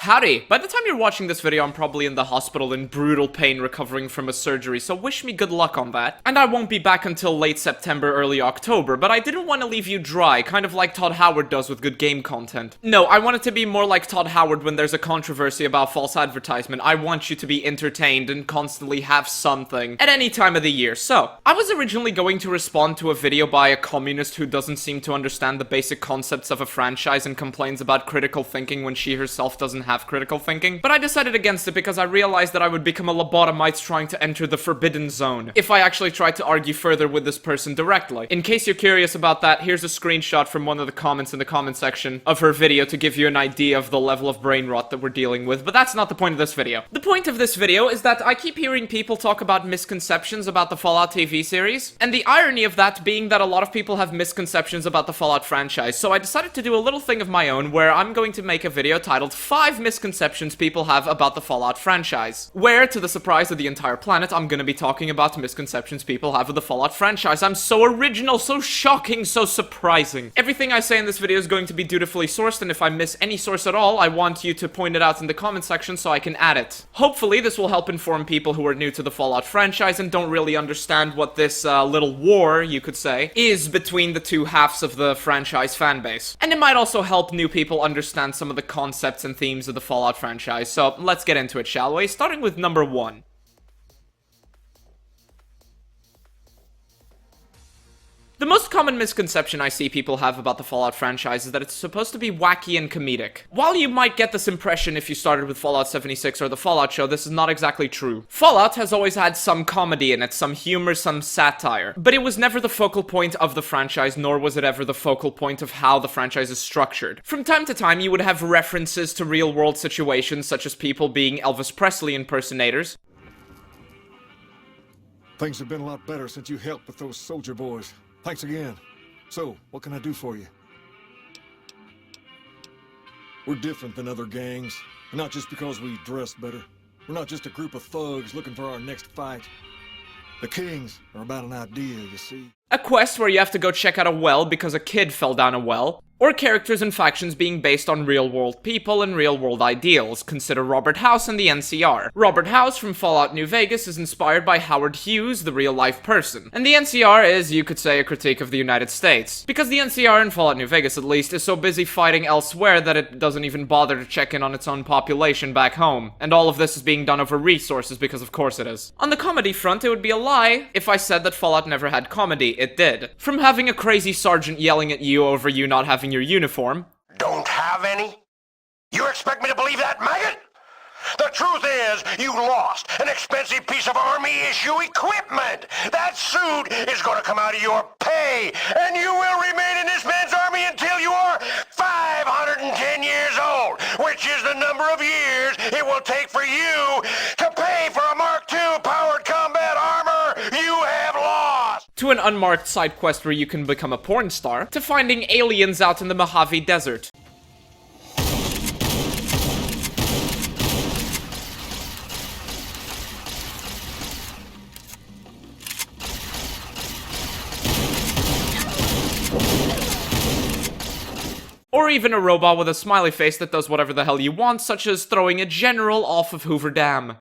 Howdy! By the time you're watching this video, I'm probably in the hospital in brutal pain recovering from a surgery, so wish me good luck on that. And I won't be back until late September, early October, but I didn't want to leave you dry, kind of like Todd Howard does with good game content. No, I want it to be more like Todd Howard when there's a controversy about false advertisement. I want you to be entertained and constantly have something at any time of the year. So, I was originally going to respond to a video by a communist who doesn't seem to understand the basic concepts of a franchise and complains about critical thinking when she herself doesn't have critical thinking, but I decided against it because I realized that I would become a lobotomite trying to enter the forbidden zone if I actually tried to argue further with this person directly. In case you're curious about that, here's a screenshot from one of the comments in the comment section of her video to give you an idea of the level of brain rot that we're dealing with, but that's not the point of this video. The point of this video is that I keep hearing people talk about misconceptions about the Fallout TV series, and the irony of that being that a lot of people have misconceptions about the Fallout franchise, so I decided to do a little thing of my own where I'm going to make a video titled 5 misconceptions people have about the Fallout franchise, where, to the surprise of the entire planet, I'm gonna be talking about misconceptions people have of the Fallout franchise. I'm so original, so shocking, so surprising. Everything I say in this video is going to be dutifully sourced, and if I miss any source at all, I want you to point it out in the comment section so I can add it. Hopefully, this will help inform people who are new to the Fallout franchise and don't really understand what this little war, you could say, is between the two halves of the franchise fanbase. And it might also help new people understand some of the concepts and themes of the Fallout franchise, so let's get into it, shall we? Starting with number 1. The most common misconception I see people have about the Fallout franchise is that it's supposed to be wacky and comedic. While you might get this impression if you started with Fallout 76 or the Fallout show, this is not exactly true. Fallout has always had some comedy in it, some humor, some satire, but it was never the focal point of the franchise, nor was it ever the focal point of how the franchise is structured. From time to time, you would have references to real-world situations, such as people being Elvis Presley impersonators. Things have been a lot better since you helped with those soldier boys. Thanks again. So, what can I do for you? We're different than other gangs, and not just because we dress better. We're not just a group of thugs looking for our next fight. The Kings are about an idea, you see. A quest where you have to go check out a well because a kid fell down a well. Or characters and factions being based on real-world people and real-world ideals. Consider Robert House and the NCR. Robert House from Fallout New Vegas is inspired by Howard Hughes, the real-life person. And the NCR is, you could say, a critique of the United States. Because the NCR in Fallout New Vegas, at least, is so busy fighting elsewhere that it doesn't even bother to check in on its own population back home. And all of this is being done over resources, because of course it is. On the comedy front, it would be a lie if I said that Fallout never had comedy. It did. From having a crazy sergeant yelling at you over you not having your uniform. Don't have any? You expect me to believe that, maggot? The truth is, you lost an expensive piece of Army issue equipment. That suit is going to come out of your pay, and you will remain in this man's army until you are 510 years old, which is the number of years it will take for you to pay for a Mark II powered combat armor you have lost. To an unmarked side quest where you can become a porn star, to finding aliens out in the Mojave Desert. Or even a robot with a smiley face that does whatever the hell you want, such as throwing a general off of Hoover Dam.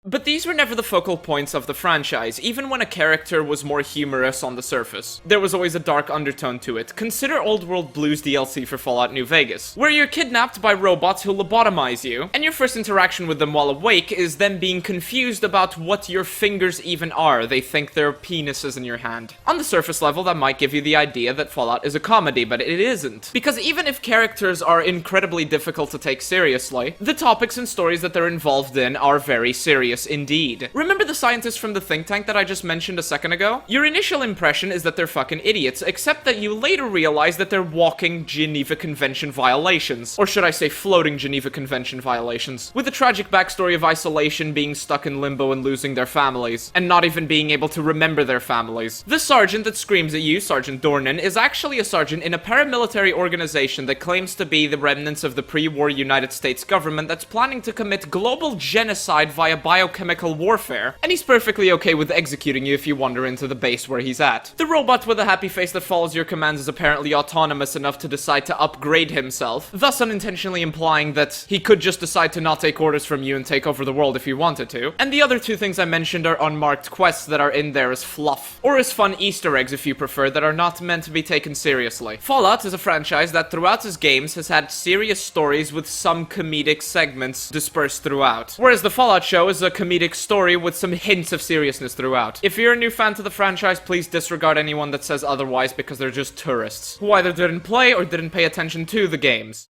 But these were never the focal points of the franchise, even when a character was more humorous on the surface. There was always a dark undertone to it. Consider Old World Blues DLC for Fallout New Vegas, where you're kidnapped by robots who lobotomize you, and your first interaction with them while awake is them being confused about what your fingers even are. They think they're penises in your hand. On the surface level, that might give you the idea that Fallout is a comedy, but it isn't. Because even if characters are incredibly difficult to take seriously, the topics and stories that they're involved in are very serious indeed. Remember the scientists from the think tank that I just mentioned a second ago? Your initial impression is that they're fucking idiots, except that you later realize that they're walking Geneva Convention violations. Or should I say floating Geneva Convention violations. With a tragic backstory of isolation, being stuck in limbo and losing their families, and not even being able to remember their families. The sergeant that screams at you, Sergeant Dornan, is actually a sergeant in a paramilitary organization that claims to be the remnants of the pre-war United States government that's planning to commit global genocide via biochemical warfare, and he's perfectly okay with executing you if you wander into the base where he's at. The robot with a happy face that follows your commands is apparently autonomous enough to decide to upgrade himself, thus unintentionally implying that he could just decide to not take orders from you and take over the world if he wanted to. And the other two things I mentioned are unmarked quests that are in there as fluff, or as fun Easter eggs if you prefer, that are not meant to be taken seriously. Fallout is a franchise that throughout its games has had serious stories with some comedic segments dispersed throughout, whereas the Fallout show is a comedic story with some hints of seriousness throughout. If you're a new fan to the franchise, please disregard anyone that says otherwise because they're just tourists, who either didn't play or didn't pay attention to the games.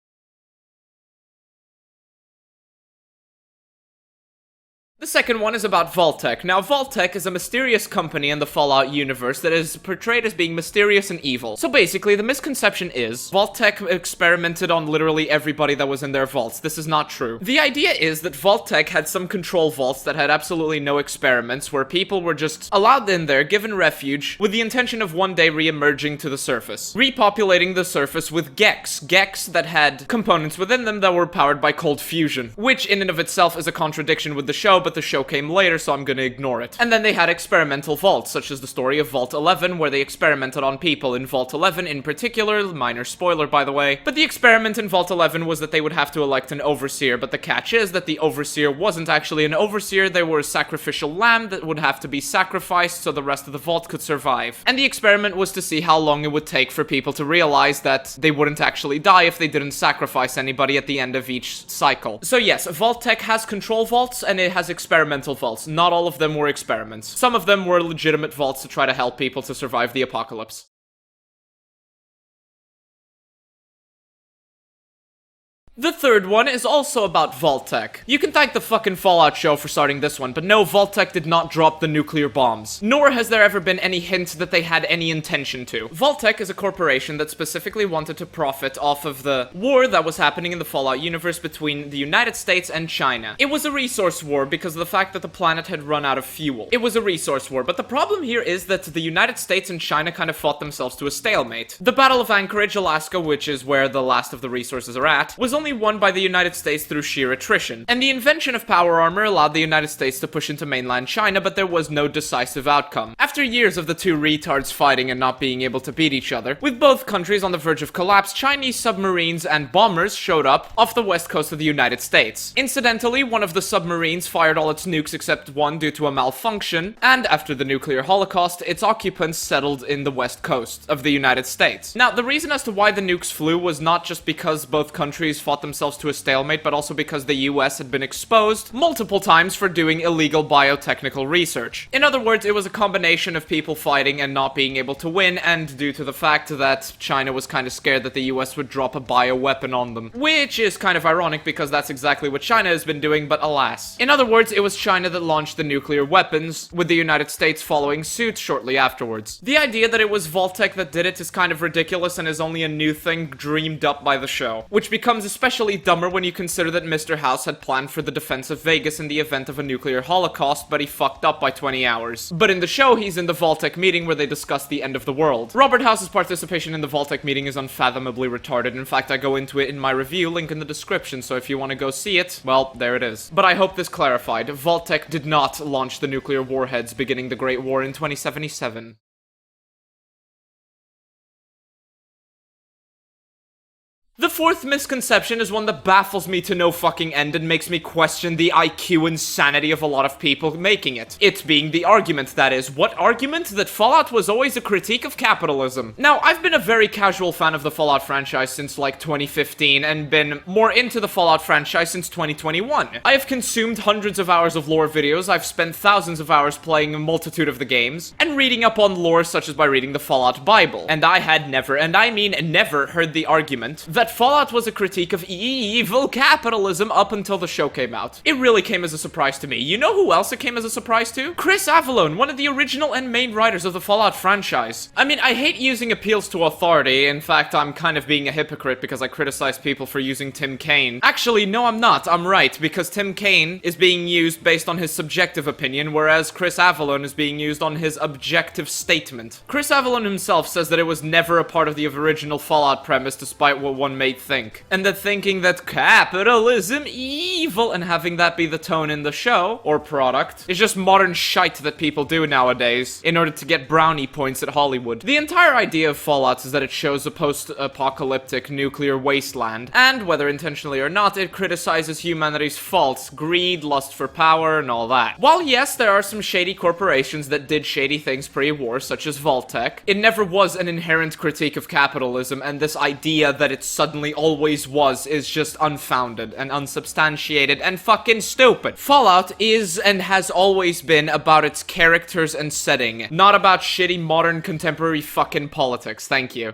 The second one is about Vault-Tec. Now, Vault-Tec is a mysterious company in the Fallout universe that is portrayed as being mysterious and evil. So basically, the misconception is Vault-Tec experimented on literally everybody that was in their vaults. This is not true. The idea is that Vault-Tec had some control vaults that had absolutely no experiments, where people were just allowed in there, given refuge, with the intention of one day re-emerging to the surface, repopulating the surface with Geks that had components within them that were powered by cold fusion, which in and of itself is a contradiction with the show, but the show came later, so I'm gonna ignore it. And then they had experimental vaults, such as the story of Vault-11, where they experimented on people. In Vault-11 in particular, minor spoiler by the way, but the experiment in Vault-11 was that they would have to elect an overseer, but the catch is that the overseer wasn't actually an overseer, they were a sacrificial lamb that would have to be sacrificed so the rest of the vault could survive. And the experiment was to see how long it would take for people to realize that they wouldn't actually die if they didn't sacrifice anybody at the end of each cycle. So yes, Vault-Tec has control vaults, and it has experimental vaults. Not all of them were experiments. Some of them were legitimate vaults to try to help people to survive the apocalypse. The third one is also about Vault-Tec. You can thank the fucking Fallout show for starting this one, but no, Vault-Tec did not drop the nuclear bombs. Nor has there ever been any hint that they had any intention to. Vault-Tec is a corporation that specifically wanted to profit off of the war that was happening in the Fallout universe between the United States and China. It was a resource war because of the fact that the planet had run out of fuel. It was a resource war, but the problem here is that the United States and China kind of fought themselves to a stalemate. The Battle of Anchorage, Alaska, which is where the last of the resources are at, was only won by the United States through sheer attrition. And the invention of power armor allowed the United States to push into mainland China, but there was no decisive outcome. After years of the two retards fighting and not being able to beat each other, with both countries on the verge of collapse, Chinese submarines and bombers showed up off the west coast of the United States. Incidentally, one of the submarines fired all its nukes except one due to a malfunction, and after the nuclear holocaust, its occupants settled in the west coast of the United States. Now, the reason as to why the nukes flew was not just because both countries fought themselves to a stalemate, but also because the US had been exposed multiple times for doing illegal biotechnical research. In other words, it was a combination of people fighting and not being able to win, and due to the fact that China was kind of scared that the US would drop a bioweapon on them. Which is kind of ironic because that's exactly what China has been doing, but alas. In other words, it was China that launched the nuclear weapons, with the United States following suit shortly afterwards. The idea that it was Vault-Tec that did it is kind of ridiculous and is only a new thing dreamed up by the show, which becomes especially dumber when you consider that Mr. House had planned for the defense of Vegas in the event of a nuclear holocaust, but he fucked up by 20 hours. But in the show, he's in the Vault-Tec meeting where they discuss the end of the world. Robert House's participation in the Vault-Tec meeting is unfathomably retarded. In fact, I go into it in my review, link in the description, so if you want to go see it, well, there it is. But I hope this clarified. Vault-Tec did not launch the nuclear warheads beginning the Great War in 2077. The fourth misconception is one that baffles me to no fucking end and makes me question the IQ insanity of a lot of people making it. It being the argument, that is. What argument? That Fallout was always a critique of capitalism. Now, I've been a very casual fan of the Fallout franchise since like 2015 and been more into the Fallout franchise since 2021. I have consumed hundreds of hours of lore videos, I've spent thousands of hours playing a multitude of the games, and reading up on lore such as by reading the Fallout Bible. And I had never, and I mean never, heard the argument that Fallout was a critique of evil capitalism up until the show came out. It really came as a surprise to me. You know who else it came as a surprise to? Chris Avellone, one of the original and main writers of the Fallout franchise. I mean, I hate using appeals to authority. In fact, I'm kind of being a hypocrite because I criticize people for using Tim Kaine. Actually, no, I'm not. I'm right, because Tim Kaine is being used based on his subjective opinion, whereas Chris Avellone is being used on his objective statement. Chris Avellone himself says that it was never a part of the original Fallout premise, despite what one may think. And that thinking that capitalism evil and having that be the tone in the show, or product, is just modern shite that people do nowadays in order to get brownie points at Hollywood. The entire idea of Fallout is that it shows a post-apocalyptic nuclear wasteland, and whether intentionally or not, it criticizes humanity's faults, greed, lust for power, and all that. While yes, there are some shady corporations that did shady things pre-war, such as Vault-Tec, it never was an inherent critique of capitalism, and this idea that it suddenly always was is just unfounded and unsubstantiated and fucking stupid. Fallout is and has always been about its characters and setting, not about shitty modern contemporary fucking politics. Thank you.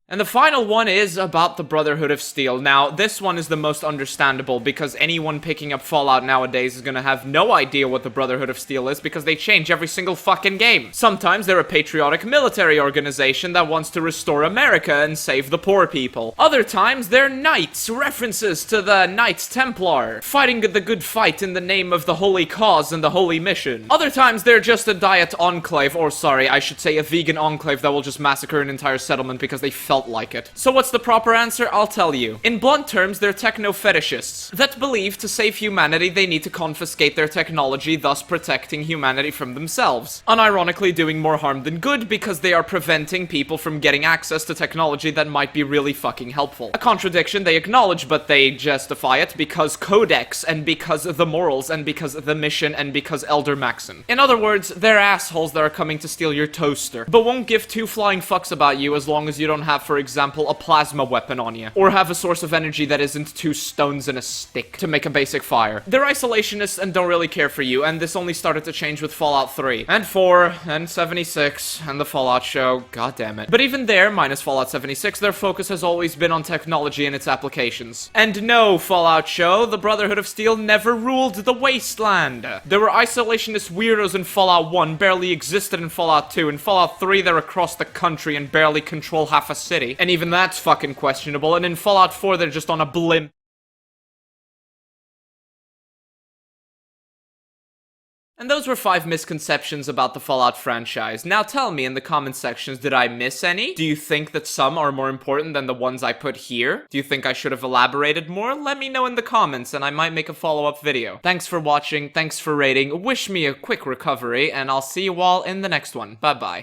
And the final one is about the Brotherhood of Steel. Now, this one is the most understandable because anyone picking up Fallout nowadays is gonna have no idea what the Brotherhood of Steel is because they change every single fucking game. Sometimes they're a patriotic military organization that wants to restore America and save the poor people. Other times they're knights, references to the Knights Templar, fighting the good fight in the name of the holy cause and the holy mission. Other times they're just a diet enclave, or sorry, I should say a vegan enclave that will just massacre an entire settlement because they felt like it. So what's the proper answer? I'll tell you. In blunt terms, they're techno-fetishists that believe to save humanity they need to confiscate their technology, thus protecting humanity from themselves. Unironically doing more harm than good because they are preventing people from getting access to technology that might be really fucking helpful. A contradiction they acknowledge, but they justify it because Codex, and because of the morals, and because of the mission, and because Elder Maxon. In other words, they're assholes that are coming to steal your toaster, but won't give two flying fucks about you as long as you don't have, for example, a plasma weapon on you, or have a source of energy that isn't 2 stones and a stick to make a basic fire. They're isolationists and don't really care for you, and this only started to change with Fallout 3, and 4, and 76, and the Fallout show, god damn it. But even there, minus Fallout 76, their focus has always been on technology and its applications. And no, Fallout show, the Brotherhood of Steel never ruled the wasteland. There were isolationist weirdos in Fallout 1, barely existed in Fallout 2, in Fallout 3 they're across the country and barely control half a city. And even that's fucking questionable, and in Fallout 4 they're just on a blimp. And those were 5 misconceptions about the Fallout franchise. Now tell me in the comment sections, did I miss any? Do you think that some are more important than the ones I put here? Do you think I should have elaborated more? Let me know in the comments and I might make a follow-up video. Thanks for watching, thanks for rating, wish me a quick recovery, and I'll see you all in the next one. Bye-bye.